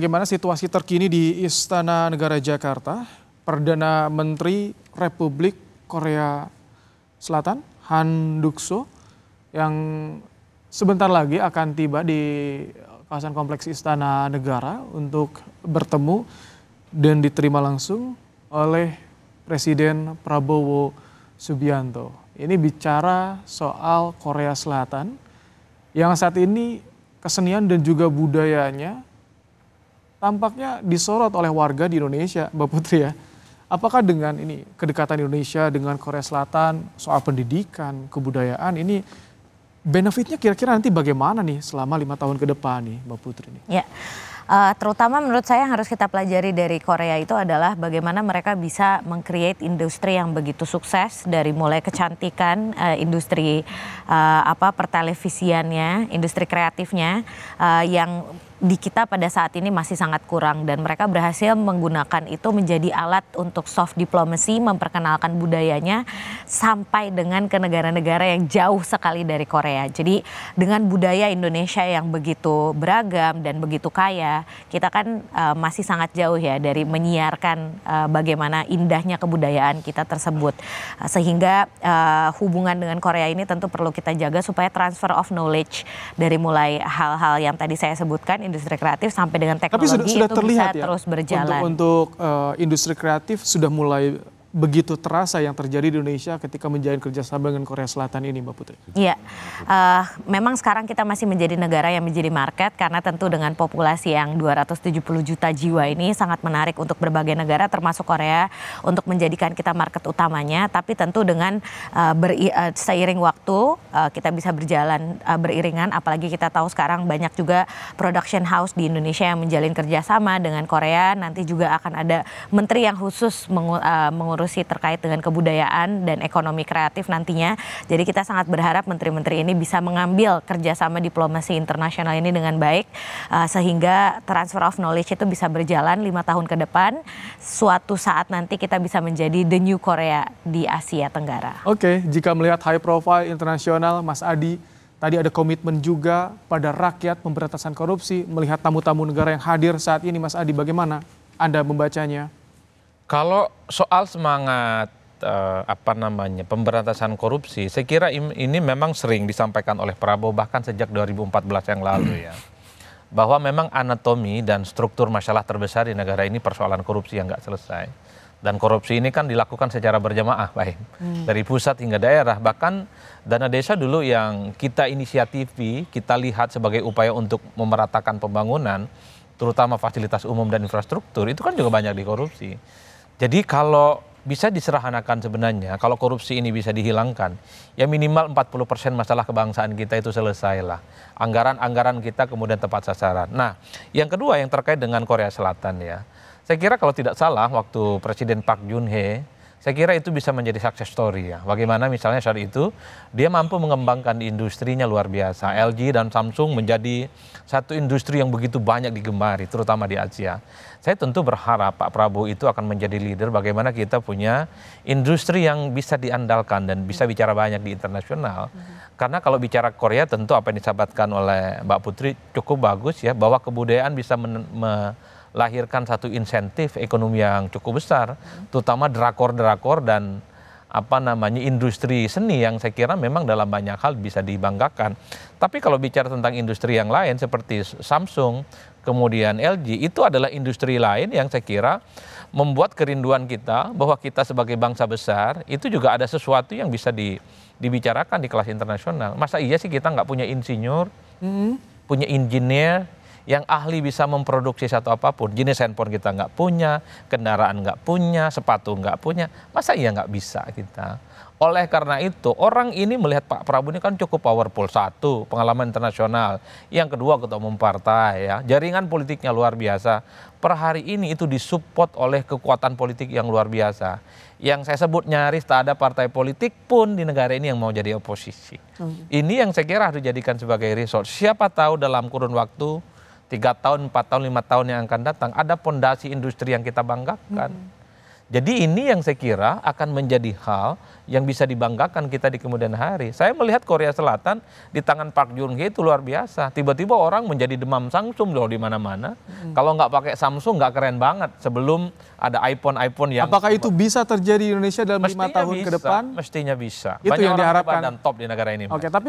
Bagaimana situasi terkini di Istana Negara Jakarta? Perdana Menteri Republik Korea Selatan, Han Duck-soo, yang sebentar lagi akan tiba di kawasan kompleks Istana Negara untuk bertemu dan diterima langsung oleh Presiden Prabowo Subianto. Ini bicara soal Korea Selatan yang saat ini kesenian dan juga budayanya tampaknya disorot oleh warga di Indonesia, Mbak Putri ya. Apakah dengan ini kedekatan Indonesia dengan Korea Selatan soal pendidikan, kebudayaan ini benefitnya kira-kira nanti bagaimana nih selama 5 tahun ke depan nih Mbak Putri nih? Ya, terutama menurut saya yang harus kita pelajari dari Korea itu adalah bagaimana mereka bisa meng-create industri yang begitu sukses dari mulai kecantikan, industri pertelevisiannya, industri kreatifnya yang di kita pada saat ini masih sangat kurang dan mereka berhasil menggunakan itu menjadi alat untuk soft diplomacy, memperkenalkan budayanya sampai dengan ke negara-negara yang jauh sekali dari Korea. Jadi dengan budaya Indonesia yang begitu beragam dan begitu kaya, kita kan masih sangat jauh ya dari menyiarkan bagaimana indahnya kebudayaan kita tersebut. Sehingga hubungan dengan Korea ini tentu perlu kita jaga supaya transfer of knowledge dari mulai hal-hal yang tadi saya sebutkan, industri kreatif sampai dengan teknologi. Tapi sudah itu terlihat bisa ya, terus berjalan. Untuk industri kreatif sudah mulai begitu terasa yang terjadi di Indonesia ketika menjalin kerjasama dengan Korea Selatan ini, Mbak Putri. Iya, memang sekarang kita masih menjadi negara yang menjadi market karena tentu dengan populasi yang 270 juta jiwa ini sangat menarik untuk berbagai negara termasuk Korea untuk menjadikan kita market utamanya. Tapi tentu dengan seiring waktu kita bisa berjalan beriringan, apalagi kita tahu sekarang banyak juga production house di Indonesia yang menjalin kerjasama dengan Korea. Nanti juga akan ada menteri yang khusus mengurusi terkait dengan kebudayaan dan ekonomi kreatif nantinya. Jadi kita sangat berharap menteri-menteri ini bisa mengambil kerjasama diplomasi internasional ini dengan baik sehingga transfer of knowledge itu bisa berjalan 5 tahun ke depan. Suatu saat nanti kita bisa menjadi the new Korea di Asia Tenggara. Oke, jika melihat high profile internasional, Mas Adi, tadi ada komitmen juga pada rakyat pemberantasan korupsi, melihat tamu-tamu negara yang hadir saat ini, Mas Adi, bagaimana Anda membacanya? Kalau soal semangat pemberantasan korupsi, saya kira ini memang sering disampaikan oleh Prabowo bahkan sejak 2014 yang lalu ya. Bahwa memang anatomi dan struktur masalah terbesar di negara ini persoalan korupsi yang nggak selesai. Dan korupsi ini kan dilakukan secara berjamaah, baik dari pusat hingga daerah. Bahkan dana desa dulu yang kita inisiatifi, kita lihat sebagai upaya untuk memeratakan pembangunan, terutama fasilitas umum dan infrastruktur, itu kan juga banyak dikorupsi. Jadi kalau bisa diserahanakan sebenarnya, kalau korupsi ini bisa dihilangkan, ya minimal 40% masalah kebangsaan kita itu selesailah. Anggaran-anggaran kita kemudian tepat sasaran. Nah, yang kedua yang terkait dengan Korea Selatan ya. Saya kira kalau tidak salah waktu Presiden Park Geun-hye, saya kira itu bisa menjadi success story ya. Bagaimana misalnya saat itu dia mampu mengembangkan industrinya luar biasa. LG dan Samsung menjadi satu industri yang begitu banyak digemari, terutama di Asia. Saya tentu berharap Pak Prabowo itu akan menjadi leader bagaimana kita punya industri yang bisa diandalkan dan bisa bicara banyak di internasional. Karena kalau bicara Korea tentu apa yang disampaikan oleh Mbak Putri cukup bagus ya, bahwa kebudayaan bisa melahirkan satu insentif ekonomi yang cukup besar, terutama drakor-drakor dan industri seni yang saya kira memang dalam banyak hal bisa dibanggakan. Tapi kalau bicara tentang industri yang lain seperti Samsung, kemudian LG, itu adalah industri lain yang saya kira membuat kerinduan kita bahwa kita sebagai bangsa besar itu juga ada sesuatu yang bisa dibicarakan di kelas internasional. Masa iya sih kita nggak punya insinyur, punya engineer yang ahli bisa memproduksi satu apapun. Jenis handphone kita nggak punya, kendaraan nggak punya, sepatu nggak punya. Masa iya nggak bisa kita? Oleh karena itu, orang ini melihat Pak Prabowo ini kan cukup powerful. Satu, pengalaman internasional. Yang kedua, ketua umum partai ya. Jaringan politiknya luar biasa. Per hari ini itu disupport oleh kekuatan politik yang luar biasa. Yang saya sebut nyaris tak ada partai politik pun di negara ini yang mau jadi oposisi. Ini yang saya kira harus dijadikan sebagai resource. Siapa tahu dalam kurun waktu 3 tahun, 4 tahun, 5 tahun yang akan datang, ada fondasi industri yang kita banggakan. Jadi ini yang saya kira akan menjadi hal yang bisa dibanggakan kita di kemudian hari. Saya melihat Korea Selatan di tangan Park Geun-hye itu luar biasa. Tiba-tiba orang menjadi demam Samsung loh di mana-mana. Kalau nggak pakai Samsung nggak keren banget sebelum ada iPhone yang... Apakah itu bisa terjadi di Indonesia dalam 5 tahun ke depan? Mestinya bisa. Itu Banyak yang orang diharapkan. hebat dan top di negara ini. Oke, tapi